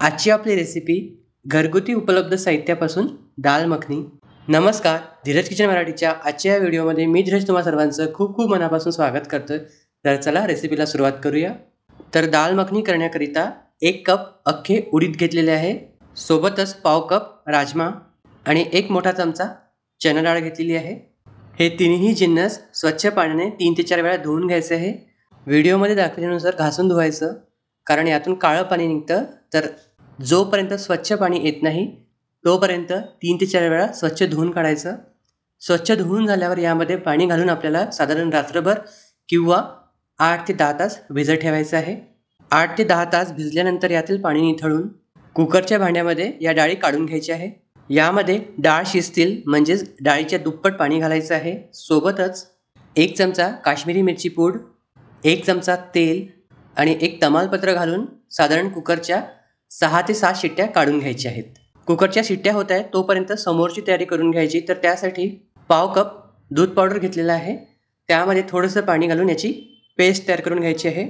आजची आपली रेसिपी घरगुती उपलब्ध साहित्यापासून दाल मखनी। नमस्कार, धीरज किचन मराठीच्या आजच्या या व्हिडिओमध्ये मी धीरज तुम्हा सर्वांचं खूप खूप मनापासून स्वागत करतोय। तर चला रेसिपीला सुरुवात करूया। तर दाल मखनी करण्याकरिता 1 कप अख्खे उडीद घेतलेले आहे, सोबतच पाव कप राजमा आणि 1 मोठा चमचा चणा डाळ घेतलेली आहे। हे तिन्ही जिन्नस स्वच्छ पाण्याने 3 ते 4 वेळा धुवून घ्यायचे आहे। व्हिडिओमध्ये दाखवल्यानुसार घासून धुवायचं, कारण यातून काळं पाणी निघतं। तर जोपर्यंत स्वच्छ पाणी येत नाही तोपर्यंत 3 ते 4 वेळा स्वच्छ धुवून काढायचं। स्वच्छ धुवून झाल्यावर यामध्ये पाणी घालून आपल्याला साधारण रात्रभर किंवा 8 ते 10 तास भिजत ठेवायचं आहे। 8 ते 10 तास भिजल्यानंतर यातील पाणी निथळून कुकरच्या भांड्यामध्ये या डाळी काढून घ्यायच्या आहे। यामध्ये डाळ शिजतील म्हणजेच डाळीच्या दुप्पट पाणी घालायचं आहे। सोबतच 1 चमचा काश्मीरी मिरची पूड, 1 चमचा तेल आणि 1 तमालपत्र घालून साधारण कुकरच्या 6 ते 7 शिट्ट्या काढून घ्यायच्या आहेत। कुकरच्या शिट्ट्या होत आहेत तोपर्यंत समोरची तयारी करून घ्यायची। तर त्यासाठी पाव कप दूध पावडर घेतलेला आहे, त्यामध्ये थोडंसं पाणी घालून याची पेस्ट तयार करून घ्यायची आहे।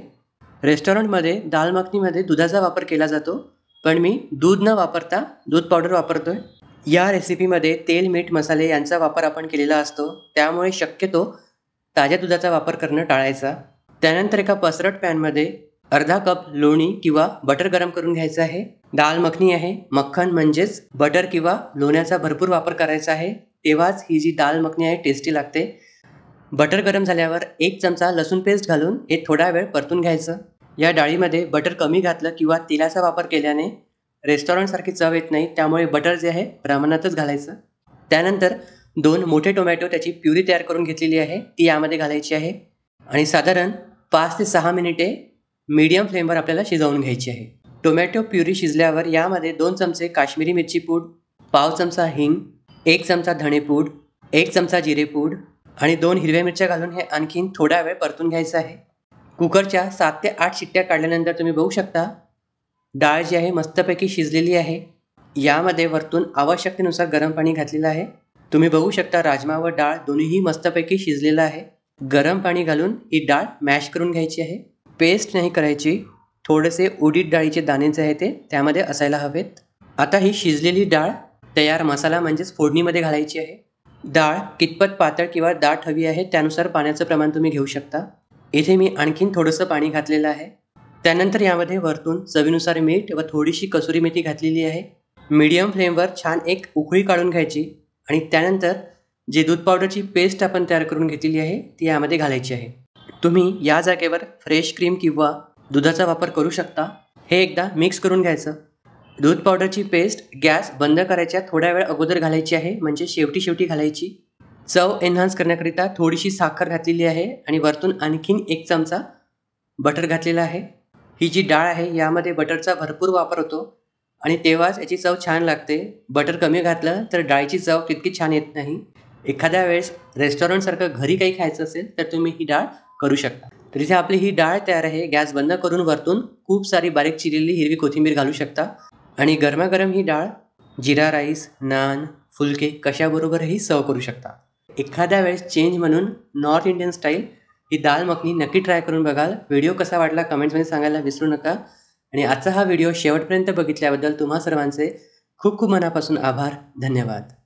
रेस्टॉरंटमध्ये दाल मखनीमध्ये दुधाचा वापर केला जातो, पण मी दूध न वापरता दूध पावडर वापरतोय। या रेसिपीमध्ये तेल, मीठ, मसाले यांचा वापर आपण केलेला असतो, त्यामुळे शक्यतो ताज्या दुधाचा वापर करणं टाळायचा। त्यानंतर एका पसरट पॅनमध्ये अर्धा कप लोणी किंवा बटर गरम करून घ्यायचं आहे। दाल मखनी आहे, मक्खन म्हणजेच बटर किंवा लोण्याचा भरपूर वापर करायचा आहे, तेव्हाच ही जी दाल मखनी आहे टेस्टी लागते। बटर गरम झाल्यावर 1 चमचा लसूण पेस्ट घालून हे थोडा वेळ परतून घ्यायचं। या डाळीमध्ये बटर कमी घातलं किंवा तेलाचा वापर केल्याने रेस्टॉरंटसारखी चव येत नाही, त्यामुळे बटर जे आहे प्रमाणातच घालायचं। त्यानंतर 2 मोठे टोमॅटो त्याची प्युरी तयार करून घेतलेली आहे ती यामध्ये घालायची आहे आणि साधारण 5 ते 6 मिनिटे मीडियम फ्लेमवर आपल्याला शिजवून घ्यायची आहे। टोमॅटो प्युरी शिजल्यावर यामध्ये 2 चमचे काश्मीरी मिरची पूड, पाव चमचा हिंग, 1 चमचा धणेपूड, 1 चमचा जिरेपूड आणि 2 हिरव्या मिरच्या घालून हे आणखीन थोडा वेळ परतून घ्यायचं आहे। कुकरच्या 7 ते 8 शिट्ट्या काढल्यानंतर तुम्ही बघू शकता डाळ जी आहे मस्तपैकी शिजलेली आहे। यामध्ये वरतून आवश्यकतेनुसार गरम पाणी घातलेलं आहे। तुम्ही बघू शकता राजमा व डाळ दोन्हीही मस्तपैकी शिजलेलं आहे। गरम पाणी घालून ही डाळ मॅश करून घ्यायची आहे, पेस्ट नाही करायची। थोडेसे उडीद डाळीचे दाणे जे आहे ते त्यामध्ये असायला हवेत। आता ही शिजलेली डाळ तयार मसाला म्हणजेच फोडणीमध्ये घालायची आहे। डाळ कितपत पातळ किंवा दाट हवी आहे त्यानुसार पाण्याचं प्रमाण तुम्ही घेऊ शकता। इथे मी आणखीन थोडंसं पाणी घातलेलं आहे। त्यानंतर यामध्ये वरतून चवीनुसार मीठ व थोडीशी कसुरी मेथी घातलेली आहे। मीडियम फ्लेमवर छान एक उकळी काढून घ्यायची आणि त्यानंतर जे दूध पावडरची पेस्ट आपण तयार करून घेतलेली आहे ती यामध्ये घालायची आहे। तुम्ही या जागेवर फ्रेश क्रीम किंवा दुधाचा वापर करू शकता। हे एकदा मिक्स करून घ्यायचं। दूध पावडरची पेस्ट गॅस बंद करायच्या थोड्या वेळ अगोदर घालायची आहे, म्हणजे शेवटी घालायची। चव एन्हान्स करण्याकरिता थोडीशी साखर घातलेली आहे आणि वरतून आणखीन 1 चमचा बटर घातलेला आहे। ही जी डाळ आहे यामध्ये बटरचा भरपूर वापर होतो आणि तेव्हाच याची चव छान लागते। बटर कमी घातलं तर डाळीची चव तितकी छान येत नाही। एखाद्या वेळेस रेस्टॉरंटसारखं घरी काही खायचं असेल तर तुम्ही ही डाळ करू शकता। तर इथे आपली ही डाळ तयार आहे। गॅस बंद करून वरतून खूप सारी बारीक चिरलेली हिरवी कोथिंबीर घालू शकता आणि गरमागरम ही डाळ जिरा राईस, नान, फुलके कशाबरोबरही सर्व करू शकता। एखाद्या वेळेस चेंज म्हणून नॉर्थ इंडियन स्टाईल ही दाल मखनी नक्की ट्राय करून बघाल। व्हिडिओ कसा वाटला कमेंट्समध्ये सांगायला विसरू नका आणि आजचा हा व्हिडिओ शेवटपर्यंत बघितल्याबद्दल तुम्हा सर्वांचे खूप खूप मनापासून आभार। धन्यवाद।